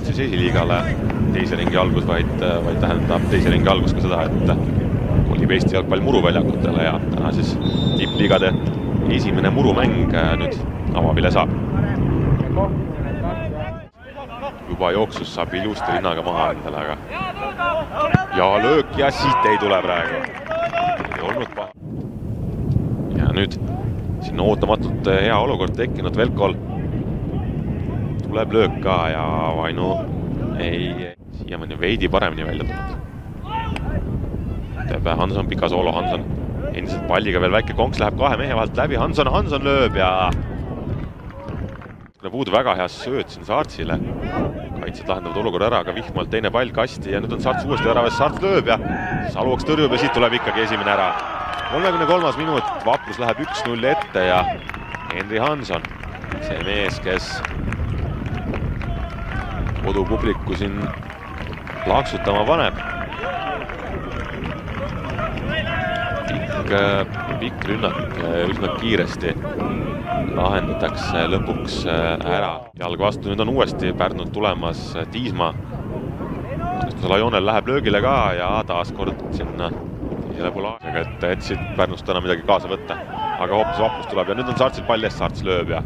ainult siis esiliigale teise ringi algus, vaid tähendab teise ringi algus ka seda, et kolib Eesti jalgpall muruväljakutele ja täna siis tippliigade esimene murumäng nüüd avavile saab. Juba jooksus saab ilusti rinnaga maha endale, aga ja löök ja siit ei tule praegu. Ei olnud paha. Ja nüüd sinna ootamatult hea olukord tekkinud Velkol. Tuleb löök ka ja Vainu ei siiamaani veidi paremini välja tulnud. Teeb Hanson pika soolo, Hanson endiselt palliga veel väike konks läheb kahe mehe vahelt läbi, Hanson lööb ja puudu väga hea sööt siin Saartsile. Kaitsed lahendavad olukorra ära, aga Vihmalt teine pall kasti ja nüüd on Saarts uuesti ära, Saarts lööb ja Saluoks tõrjub ja siit tuleb ikkagi esimene ära. 33. minut, Vaprus läheb 1-0 ette ja Henri Hanson, see mees, kes kodupubliku siin plaksutama paneb. Pikk rünnak üsna kiiresti lahendatakse lõpuks ära. Jalg vastu, nüüd on uuesti Pärnult tulemas Tiisma. Lajonel läheb löögile ka ja taas kord sinna polaasega, et siit Pärnust täna midagi kaasa võtta. Aga hoopis Vaprus tuleb ja nüüd on Saartsil pall eest, Saarts lööb ja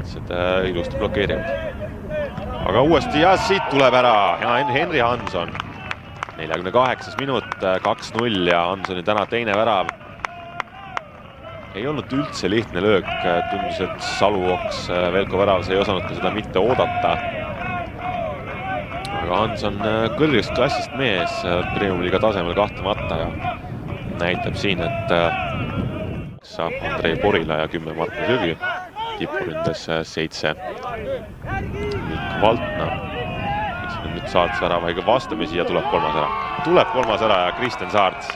katsed ilusti blokeerivad. Aga uuesti ja siit tuleb ära Henri Hanson. 48. minut, 2-0 ja Hansoni täna teine värav. Ei olnud üldse lihtne löök, tundus, et Saluoks Velko väravas ei osanud ka seda mitte oodata. Aga Hanson kõrgest klassist mees, Premium-liiga tasemel kahtlemata ja näitab siin, et saab Andrei Borila ja 10 Markus Jõgi, tipuründes 7 Mikk Valtna. Nüüd Saarts väravaiga vastamisi ja tuleb kolmas ära. Tuleb kolmas ära ja Kristjan Saarts.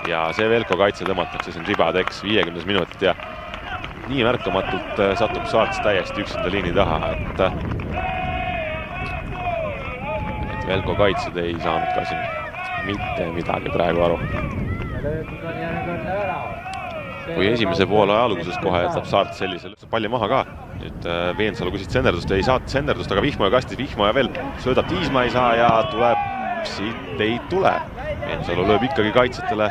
Ja see Velko kaitse tõmmatakse siin ribadeks 50. minut ja nii märkamatult satub Saarts täiesti üksinda liini taha, et Velko kaitsed ei saanud ka siin mitte midagi praegu aru. Kui esimese poole alguses kohe jätab Saarts sellisel palli maha ka. Nüüd Veensalu küsid senderdust, ei saa senderdust, aga Vihma ja kastis Vihma ja veel söödab Tiisma ei saa ja tuleb, siit ei tule. Veensalu lööb ikkagi kaitsjatele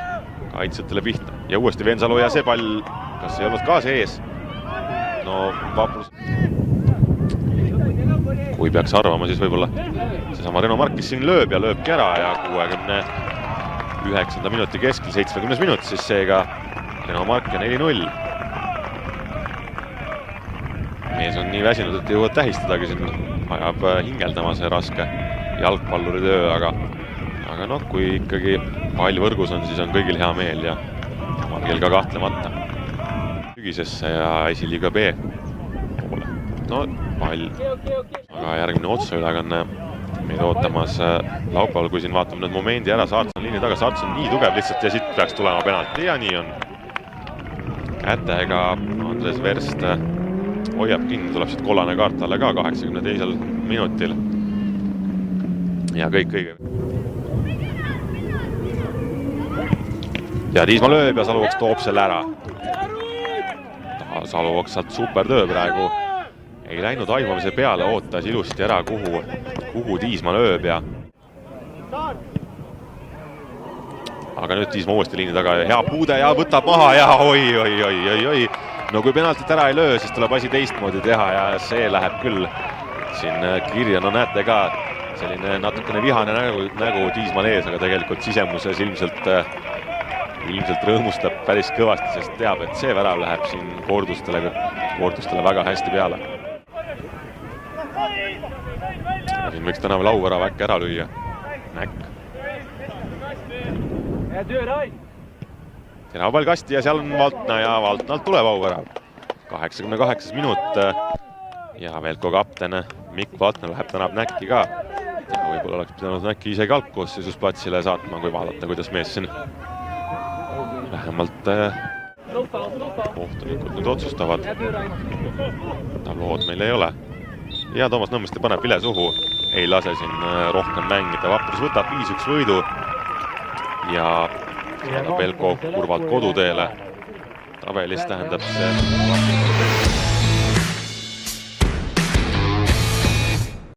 pihta ja uuesti Veensalu ja see pall, kas ei olnud ka sees? No Vaprus. Kui peaks arvama, siis võib-olla seesama Reno Markis siin lööb ja lööbki ära ja 69. minuti keskel, 70. minut, siis seega Reno Mark ja 4-0. Mees on nii väsinud, et ei jõuad tähistadagi siin, ajab hingeldama see raske jalgpalluri töö, aga noh, kui ikkagi pall võrgus on, siis on kõigil hea meel ja Margil ka kahtlemata. Sügisesse ja esiliiga B poole. No pall. Aga järgmine otseülekanne meid ootamas laupäeval, kui siin vaatame nüüd momendi ära, Saarts on liini taga, Saarts on nii tugev lihtsalt ja siit peaks tulema penalti ja nii on. Kätega Andres Verst hoiab kinni, tuleb siit kollane kaart talle ka 82. minutil. Ja kõik õige. Ja Tiisma lööb ja Saluoks toob selle ära. Saluoks saad super töö praegu. Ei läinud aimamise peale, ootas ilusti ära, kuhu Tiisma lööb ja aga nüüd Tiisma uuesti liini taga ja hea puude ja võtab maha ja oi. No kui penaltit ära ei löö, siis tuleb asi teistmoodi teha ja see läheb küll siin kirja. No näete ka selline natukene vihane nägu Tiismal ees, aga tegelikult sisemuses ilmselt rõõmustab päris kõvasti, sest teab, et see värav läheb siin kordustele väga hästi peale. Siin võiks täna lauvärav äkki ära lüüa. Näkk. Terav pall kasti ja seal on Valtna ja Valtnalt tuleb auvärav. 88. minut ja Velko kapten Mikk Valtna läheb tänab Näkki ka. Ja võib-olla oleks pidanud Näkki isegi algkoosseisus platsile saatma, kui vaadata, kuidas mees siin vähemalt kohtunikud nüüd otsustavad. Tablood meil ei ole. Ja Toomas Nõmmiste paneb vile suhu. Ei lase siin rohkem mängida. Vaprus võtab 5-1 võidu ja Velko kurvalt koduteele. Tabelis tähendab see